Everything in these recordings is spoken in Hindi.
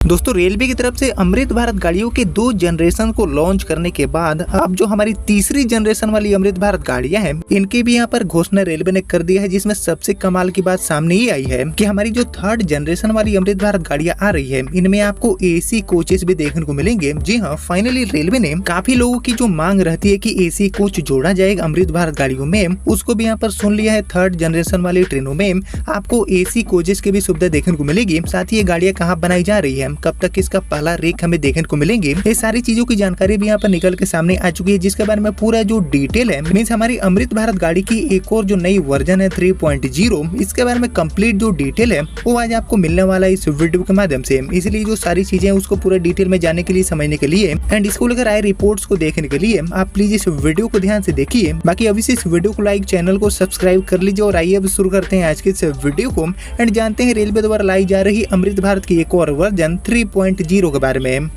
दोस्तों रेलवे की तरफ से अमृत भारत गाड़ियों के 2 जनरेशन को लॉन्च करने के बाद अब जो हमारी तीसरी जनरेशन वाली अमृत भारत गाड़ियां हैं इनकी भी यहाँ पर घोषणा रेलवे ने कर दिया है, जिसमें सबसे कमाल की बात सामने ही आई है कि हमारी जो 3rd जनरेशन वाली अमृत भारत गाड़ियां आ रही है इनमें आपको एसी कोचेस भी देखने को मिलेंगे। जी हाँ, फाइनली रेलवे ने काफी लोगों की जो मांग रहती है कि एसी कोच जोड़ा जाएगा अमृत भारत गाड़ियों में, उसको भी यहाँ पर सुन लिया है। 3rd जनरेशन वाली ट्रेनों में आपको एसी कोचेस की भी सुविधा देखने को मिलेगी। साथ ही ये गाड़ियां कहाँ बनाई जा रही है, कब तक इसका पहला रेक हमें देखने को मिलेंगे, ये सारी चीजों की जानकारी भी यहाँ पर निकल के सामने आ चुकी है, जिसके बारे में पूरा जो डिटेल है मीन्स हमारी अमृत भारत गाड़ी की एक और जो नई वर्जन है 3.0, इसके बारे में कंप्लीट जो डिटेल है वो आज आपको मिलने वाला है इस वीडियो के माध्यम से। इसलिए जो सारी चीजें हैं उसको पूरा डिटेल में जानने के लिए, समझने के लिए एंड इसको लेकर आए रिपोर्ट्स को देखने के लिए आप प्लीज इस वीडियो को ध्यान से देखिए। बाकी अभी से इस वीडियो को लाइक, चैनल को सब्सक्राइब कर लीजिए और आइए अब शुरू करते हैं आज के इस वीडियो को एंड जानते हैं रेलवे द्वारा लाई जा रही अमृत भारत की एक और वर्जन 3.0 के बारे में।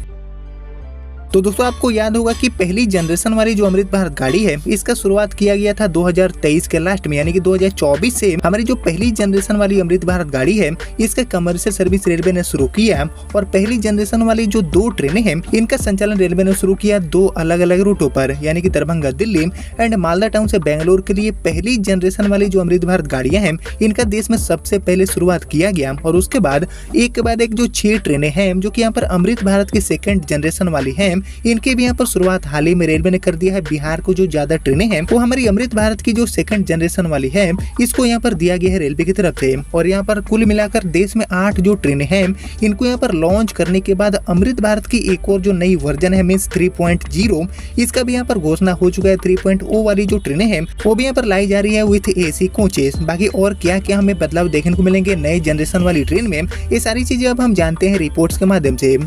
तो दोस्तों आपको याद होगा कि पहली जनरेशन वाली जो अमृत भारत गाड़ी है इसका शुरुआत किया गया था 2023 के लास्ट में, यानी कि 2024 से हमारी जो पहली जनरेशन वाली अमृत भारत गाड़ी है इसका कमर्शियल सर्विस रेलवे ने शुरू किया और पहली जनरेशन वाली जो 2 ट्रेनें हैं इनका संचालन रेलवे ने शुरू किया 2 अलग अलग रूटों पर, यानी कि दरभंगा दिल्ली एंड मालदा टाउन से बेंगलोर के लिए। पहली जनरेशन वाली जो अमृत भारत गाड़ियां हैं इनका देश में सबसे पहले शुरुआत किया गया और उसके बाद एक के बाद एक जो 6 ट्रेनें हैं जो कि यहाँ पर अमृत भारत की 2nd जनरेशन वाली है इनके भी यहाँ पर शुरुआत हाल ही में रेलवे ने कर दिया है। बिहार को जो ज्यादा ट्रेनें हैं वो हमारी अमृत भारत की जो 2nd जनरेशन वाली है इसको यहाँ पर दिया गया है रेलवे की तरफ से और यहाँ पर कुल मिलाकर देश में 8 जो ट्रेनें हैं इनको यहाँ पर लॉन्च करने के बाद अमृत भारत की एक और जो नई वर्जन है मीन्स 3.0 इसका भी यहाँ पर घोषणा हो चुका है। 3.0 वाली जो ट्रेनें हैं वो भी यहाँ पर लाई जा रही है विथ एसी कोचेस। बाकी और क्या क्या हमें बदलाव देखने को मिलेंगे नए जनरेशन वाली ट्रेन में, ये सारी चीजें अब हम जानते हैं रिपोर्ट्स के माध्यम से।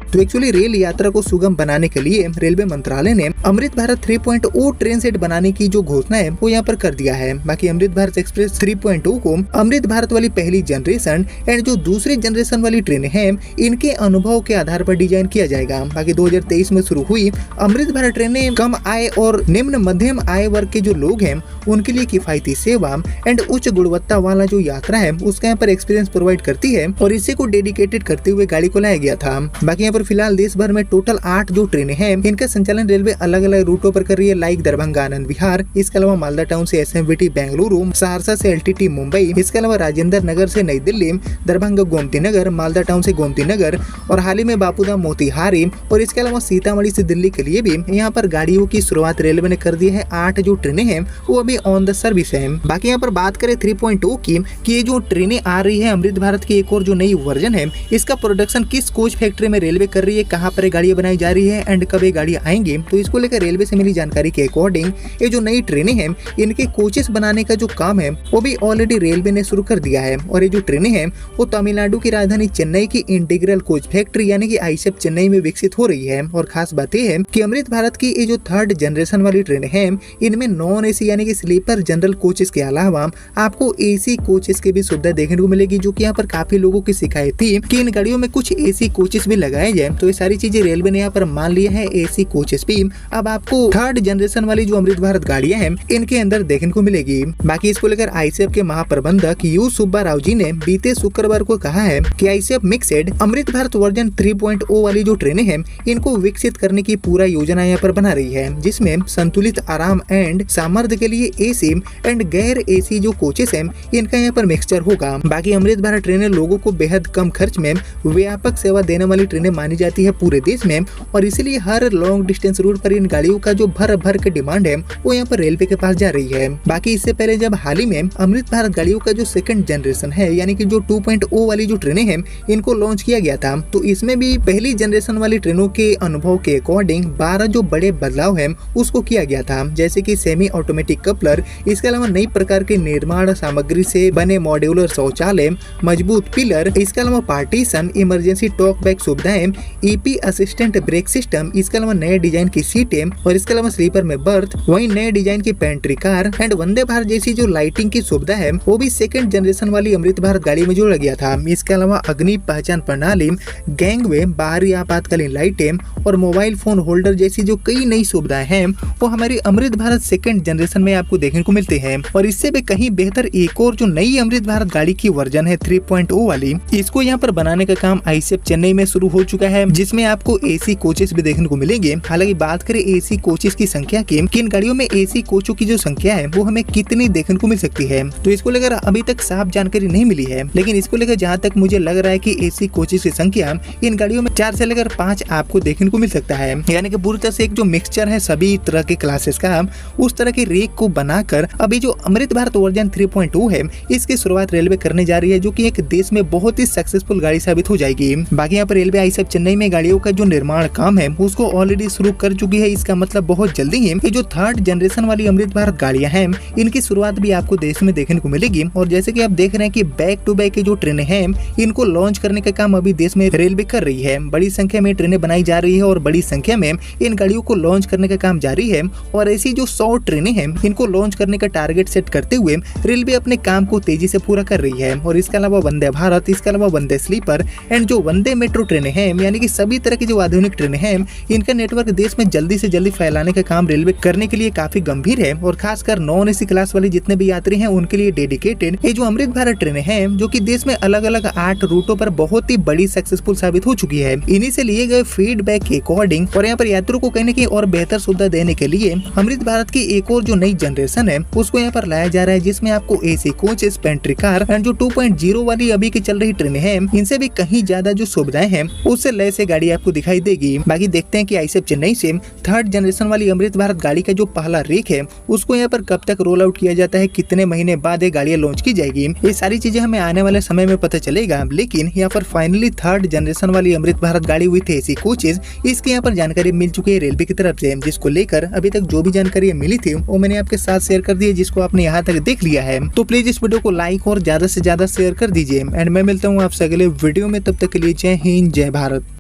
तो एक्चुअली रेल यात्रा को सुगम बनाने के लिए रेलवे मंत्रालय ने अमृत भारत 3.0 ट्रेन सेट बनाने की जो घोषणा है वो यहाँ पर कर दिया है। बाकी अमृत भारत एक्सप्रेस 3.0 को अमृत भारत वाली पहली जनरेशन एंड जो दूसरी जनरेशन वाली ट्रेनें हैं इनके अनुभव के आधार पर डिजाइन किया जाएगा। बाकी 2023 में शुरू हुई अमृत भारत ट्रेनें कम आय और निम्न मध्यम आय वर्ग के जो लोग हैं उनके लिए किफायती सेवा एंड उच्च गुणवत्ता वाला जो यात्रा है उसका यहाँ पर एक्सपीरियंस प्रोवाइड करती है और इसी को डेडिकेटेड करते हुए गाड़ी को लाया गया था। बाकी फिलहाल देश भर में टोटल 8 जो ट्रेनें हैं इनका संचालन रेलवे अलग अलग रूटों पर कर रही है, लाइक दरभंगा आनंद विहार, इसके अलावा मालदा टाउन से एसएमवीटी बेंगलुरु, सहरसा से एलटीटी मुंबई, इसके अलावा राजेंद्र नगर से नई दिल्ली, दरभंगा गोमती नगर, मालदा टाउन से गोमती नगर और हाल ही में बापूधाम मोतिहारी और इसके अलावा सीतामढ़ी से दिल्ली के लिए भी यहाँ पर गाड़ियों की शुरुआत रेलवे ने कर दी है। 8 जो ट्रेनें हैं वो अभी ऑन द सर्विस है। बाकी यहाँ पर बात करें 3.0 की कि ये जो ट्रेनें आ रही है अमृत भारत की एक और जो नई वर्जन है इसका प्रोडक्शन किस कोच फैक्ट्री में रेलवे कर रही है, कहां पर गाड़ियां बनाई जा रही है एंड कब ये गाड़ियां आएंगी। तो इसको लेकर रेलवे से मिली जानकारी के अकॉर्डिंग ये जो नई ट्रेनें हैं इनके कोचेस बनाने का जो काम है वो भी ऑलरेडी रेलवे ने शुरू कर दिया है और ये जो ट्रेनें हैं वो तमिलनाडु की राजधानी चेन्नई की इंटीग्रल कोच फैक्ट्री यानी कि आईसेफ चेन्नई में विकसित हो रही है। और खास बात यह है कि अमृत भारत की ये जो 3rd जनरेशन वाली ट्रेनें हैं इनमें नॉन एसी यानी कि स्लीपर जनरल कोचेस के अलावा आपको एसी कोचेस की भी सुविधा देखने को मिलेगी, जो कि यहाँ पर काफी लोगों की शिकायत थी कि इन गाड़ियों में कुछ एसी कोचेस भी लगाए जाए। तो ये सारी चीजें रेलवे ने यहाँ पर मान लिया है। एसी कोचेस भी अब आपको 3rd जनरेशन वाली जो अमृत भारत गाड़ियां हैं इनके अंदर देखने को मिलेगी। बाकी इसको लेकर आईसीएफ के महाप्रबंधक यू सुब्बा राव जी ने बीते शुक्रवार को कहा है कि आईसीएफ मिक्सेड अमृत भारत वर्जन 3.0 वाली जो ट्रेनें हैं इनको विकसित करने की पूरा योजना यहाँ पर बना रही है, जिसमें संतुलित आराम एंड सामर्थ्य के लिए एसी एंड गैर एसी जो कोचेस हैं इनका यहाँ पर मिक्सचर होगा। बाकी अमृत भारत ट्रेनें लोगों को बेहद कम खर्च में व्यापक सेवा देने वाली ट्रेनें मानी जाती है पूरे देश में और इसीलिए हर लॉन्ग डिस्टेंस रूट पर इन गाड़ियों का जो भर के डिमांड है वो यहाँ पर रेलवे के पास जा रही है। बाकी इससे पहले जब हाल ही में अमृत भारत गाड़ियों का जो 2nd जनरेशन है यानी कि जो 2.0 वाली जो ट्रेनें हैं इनको लॉन्च किया गया था तो इसमें भी पहली जनरेशन वाली ट्रेनों के अनुभव के अकॉर्डिंग 12 जो बड़े बदलाव है उसको किया गया था, जैसे कि सेमी ऑटोमेटिक कपलर, इसके अलावा नई प्रकार के निर्माण सामग्री से बने मॉड्यूलर शौचालय, मजबूत पिलर, इसके अलावा पार्टीशन, इमरजेंसी टॉक बैक सुविधाएं, EP असिस्टेंट ब्रेक सिस्टम, इसके अलावा नए डिजाइन की सीटें और इसके अलावा स्लीपर में बर्थ, वहीं नए डिजाइन की pantry car and Vande Bharat जैसी जो लाइटिंग की सुविधा है वो भी सेकंड जनरेशन वाली अमृत भारत गाड़ी में जोड़ा गया था। इसके अलावा अग्नि पहचान प्रणाली, गैंगवे, बाहरी आपातकालीन लाइटें और मोबाइल फोन होल्डर जैसी जो कई नई सुविधाएं हैं वो हमारी अमृत भारत सेकंड जनरेशन में आपको देखने को मिलते हैं। और इससे भी कहीं बेहतर एक और जो नई अमृत भारत गाड़ी की वर्जन है 3.0 वाली, इसको यहाँ पर बनाने का काम आईसेफ चेन्नई में शुरू हो चुका है, जिसमें आपको AC कोचेस भी देखने को मिलेंगे। हालांकि बात करें AC कोचेस की संख्या की, किन गाड़ियों में AC कोचों की जो संख्या है वो हमें कितनी देखने को मिल सकती है, तो इसको लेकर अभी तक साफ जानकारी नहीं मिली है। लेकिन इसको लेकर जहाँ तक मुझे लग रहा है कि AC कोचेस की संख्या इन गाड़ियों में 4 से लेकर 5 आपको देखने को मिल सकता है। यानी कि पूरी तरह से एक जो मिक्सचर है सभी तरह के क्लासेस का, उस तरह के रेक को बनाकर अभी जो अमृत भारत वर्जन 3.0 है इसकी शुरुआत रेलवे करने जा रही है, जो कि एक देश में बहुत ही सक्सेसफुल गाड़ी साबित हो जाएगी। बाकी यहाँ पर रेलवे आईसेफ चेन्नई में गाड़ियों का जो निर्माण काम है उसको ऑलरेडी शुरू कर चुकी है। इसका मतलब बहुत जल्दी ही ये जो थर्ड जनरेशन वाली अमृत भारत गाड़ियां हैं इनकी शुरुआत भी आपको देश में देखने को मिलेगी। और जैसे कि आप देख रहे हैं कि बैक टू बैक की जो ट्रेनें हैं इनको लॉन्च करने का काम अभी देश में रेलवे कर रही है। बड़ी संख्या में ट्रेनें बनाई जा रही है और बड़ी संख्या में इन गाड़ियों को लॉन्च करने का काम जारी है। और ऐसी जो 100 ट्रेनें हैं इनको लॉन्च करने का टारगेट सेट करते हुए रेलवे अपने काम को तेजी से पूरा कर रही है। और इसके अलावा वंदे भारत, इसके अलावा वंदे स्लीपर एंड जो वंदे मेट्रो ट्रेनें हैं, यानी कि सभी तरह की जो आधुनिक ट्रेनें हैं इनका नेटवर्क देश में जल्दी से जल्दी फैलाने का काम रेलवे करने के लिए काफी गंभीर है। और खासकर नॉन AC क्लास वाले जितने भी यात्री हैं उनके लिए डेडिकेटेड ये जो अमृत भारत ट्रेनें हैं, जो कि देश में अलग अलग 8 रूटों पर बहुत ही बड़ी सक्सेसफुल साबित हो चुकी है। इन्हीं से लिए गए फीडबैक के अकॉर्डिंग और यहाँ पर यात्रियों को कहीं न कहीं और बेहतर सुविधा देने के लिए अमृत भारत की एक और जो नई जनरेशन है उसको यहाँ पर लाया जा रहा है, जिसमें आपको AC coaches, pantry car and जो 2.0 वाली अभी की चल रही ट्रेनें हैं इनसे भी कहीं ज्यादा जो सुविधाएं हैं उससे लैस गाड़ी आपको दिखाई देगी। बाकी देखते हैं कि आईसेफ चेन्नई से थर्ड जनरेशन वाली अमृत भारत गाड़ी का जो पहला रेक है उसको यहाँ पर कब तक रोल आउट किया जाता है, कितने महीने बाद ये गाड़ियां लॉन्च की जाएगी, ये सारी चीजें हमें आने वाले समय में पता चलेगा। लेकिन यहाँ पर फाइनली थर्ड जनरेशन वाली अमृत भारत गाड़ी विद AC कोचेस, इसकी यहाँ पर जानकारी मिल चुकी है रेलवे की तरफ से, जिसको लेकर अभी तक जो भी जानकारी मिली थी वो मैंने आपके साथ शेयर कर दी है, जिसको आपने यहाँ तक देख लिया है। तो प्लीज इस वीडियो को लाइक और ज्यादा से ज्यादा शेयर कर दीजिए एंड मैं मिलता हूँ आपसे अगले वीडियो में। तब तक के लिए जय हिंद, जय भारत।